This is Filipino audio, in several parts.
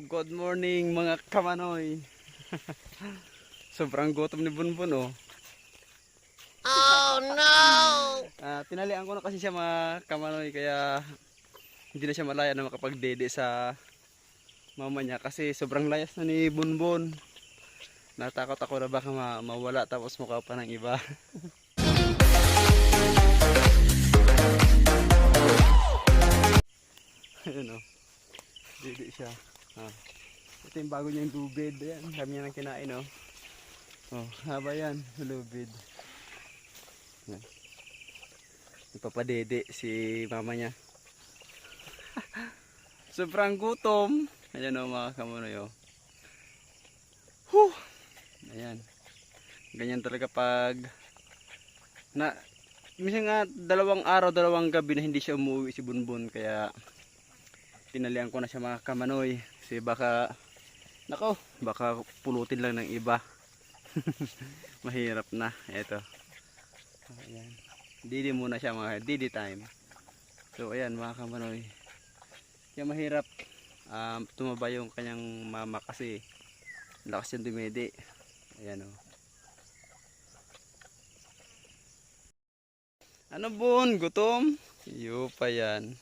Good morning mga kamanoy. Sobrang gutom ni Bunbun oh. Oh no! Tinalian ko na kasi siya mga kamanoy kaya hindi na siya malaya na makapagdede sa mama niya kasi sobrang layas na ni Bunbun. Natakot ako na baka mawala tapos mukha pa ng iba. Ayun oh. Dede siya. Ito yung bago niyang lubid. Ayan, kami niya nang kinain oh. Oh, haba yan, lubid. Yan. Ipapadede si mama niya. Sobrang gutom. Ayan o mga kamunoy o. Ayan. Ganyan talaga pag minsan nga 2 araw, 2 gabi na hindi siya umuwi si Bunbun. Kaya tinalian ko na siya mga kamanoy. Kasi baka pulutin lang ng iba. Mahirap na. Eto. Ayan. Didi muna siya mga didi time. So ayan mga kamanoy. Kaya mahirap tumaba yung kanyang mama kasi lakas yung dumede. Ayan o. Ano Bun? Gutom? Iyo pa yan.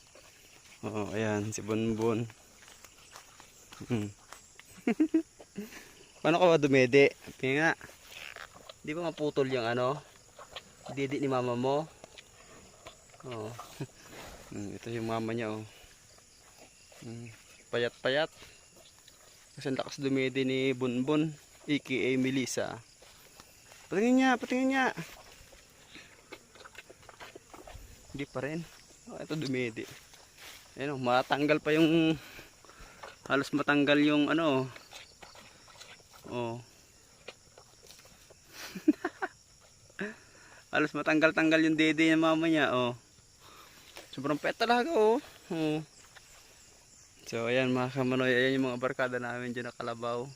Oo ayan si Bunbun. Paano ka ba dumede? Pinga. Di ba maputol yung ano? Didi ni mama mo? Oo. Ito yung mama niya oh. Payat-payat. Kasi ang lakas dumede ni Bunbun, aka Melissa. Patingin niya, patingin niya. Hindi pa rin. Oh, ito dumede. Ayun oh, matanggal pa yung halos matanggal yung ano. Oh. Halos matanggal-tanggal yung dede ng mama niya, oh. Sobrang pet talaga, oh. Oh. So, ayan mga kamanoy, ayan yung mga barkada namin dyan na kalabaw.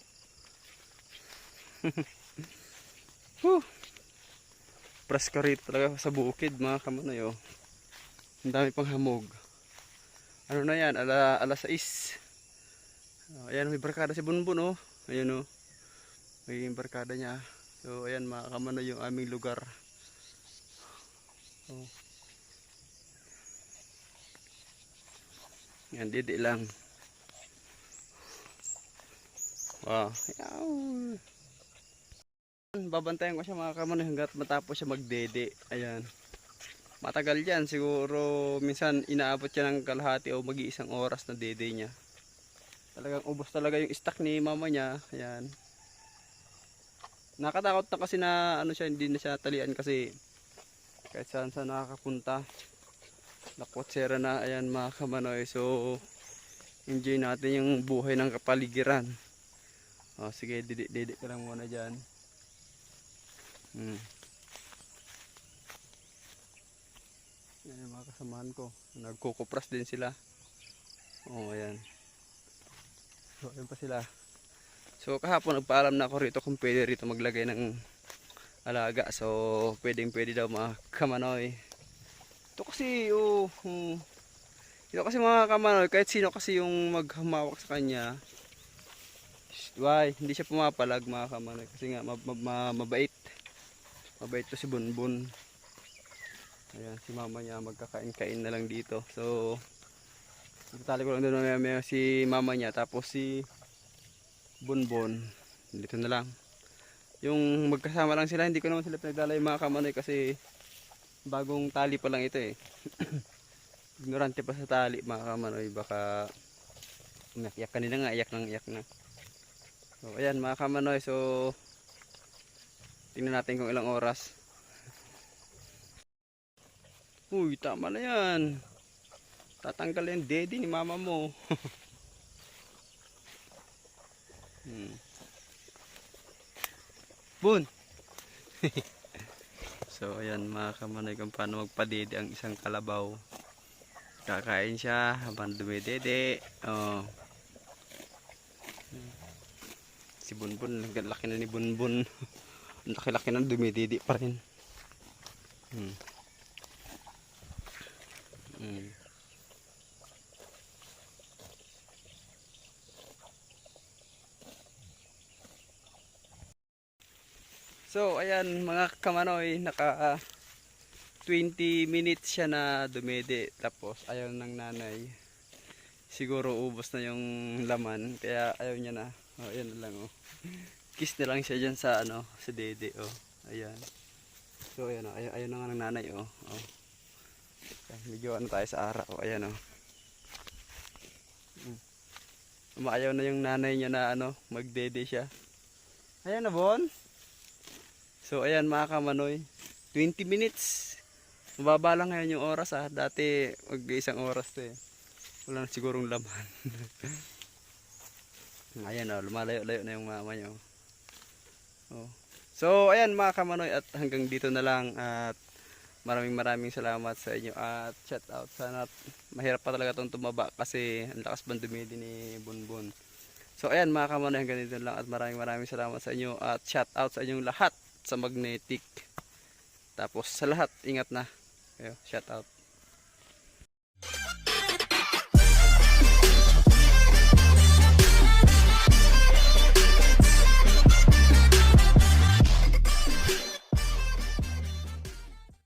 Presko rito talaga sa bukid mga kamanoy, oh. Ang dami pang hamog. Ano na yan, alas 6. Oh, ayan, may barkada si Bunbun, oh. Ayan, oh. May barkada niya. So, ayan mga kamanoy yung aming lugar. Oh. Yan, didi lang. Wow. Babantayan ko siya mga kamanoy hanggat matapos siya magdede. Ayan. Matagal yan. Siguro minsan inaabot siya ng kalahati o mag-iisang oras na dede niya. Talagang ubos talaga yung stock ni mama niya. Ayan. Nakatakot na kasi na ano siya, hindi na siya talian kasi kahit saan saan nakakapunta. Nakotsera na. Ayan mga kamanoy. So enjoy natin yung buhay ng kapaligiran. O sige, didi ka lang muna dyan. Yan yung mga kasamahan ko. Nagkukupras din sila. O ayan. So ayan pa sila. So kahapon nagpaalam na ako rito kung pwede rito maglagay ng alaga. So pwede daw mga kamanoy. Ito kasi ito kasi mga kamanoy, kahit sino kasi yung maghamawak sa kanya, hindi siya pumapalag mga kamanoy. Kasi nga mabait. Mabait to si Bunbun. Ayan, si mama niya magkakain-kain na lang dito. So itali ko lang doon may si mama niya, tapos si Bunbun dito na lang. Yung magkasama lang sila, hindi ko naman sila pinaglalay mga kamanoy kasi bagong tali pa lang ito eh. Ignorante pa sa tali mga kamanoy, baka iyak kanina nga, iyak na. So ayan mga kamanoy, so tingnan natin kung ilang oras. Uy, tama na yan. Tatanggal yung dede ni mama mo. Bun! So ayan mga kamanoy kung paano magpadede ang isang kalabaw. Kakain siya habang dumidede. Oh. Si Bunbun, laki na ni Bunbun. Laki-laki na dumidede pa rin. So, ayan mga kamanoy, naka 20 minutes siya na dumede. Tapos, ayaw ng nanay. Siguro ubos na yung laman. Kaya ayaw niya na. O, ayan na lang oh. Kiss na lang siya dyan sa ano, sa dede oh. Ayan. So, ayan oh. Ayaw na nga ng nanay oh. Oh. Medyo ano tayo sa araw. Ayan oh. Umaayaw na yung nanay niya na ano, magdede siya. Ayan na Bon. So ayan mga kamanoy, 20 minutes. Mababa lang ngayon yung oras ah. Dati mag-isang oras to eh. Wala na sigurong laman. Ayan oh, lumalayo-layo na yung mama niya oh. Oh. So ayan mga kamanoy, at hanggang dito na lang, at maraming salamat sa inyo at shout out. Sana mahirap pa talaga itong tumaba kasi ang lakas bang dumidi ni Bunbun. So ayan mga kamanoy, hanggang dito lang at maraming salamat sa inyo at shout out sa inyong lahat sa magnetic. Tapos sa lahat, ingat na kayo. Shout out.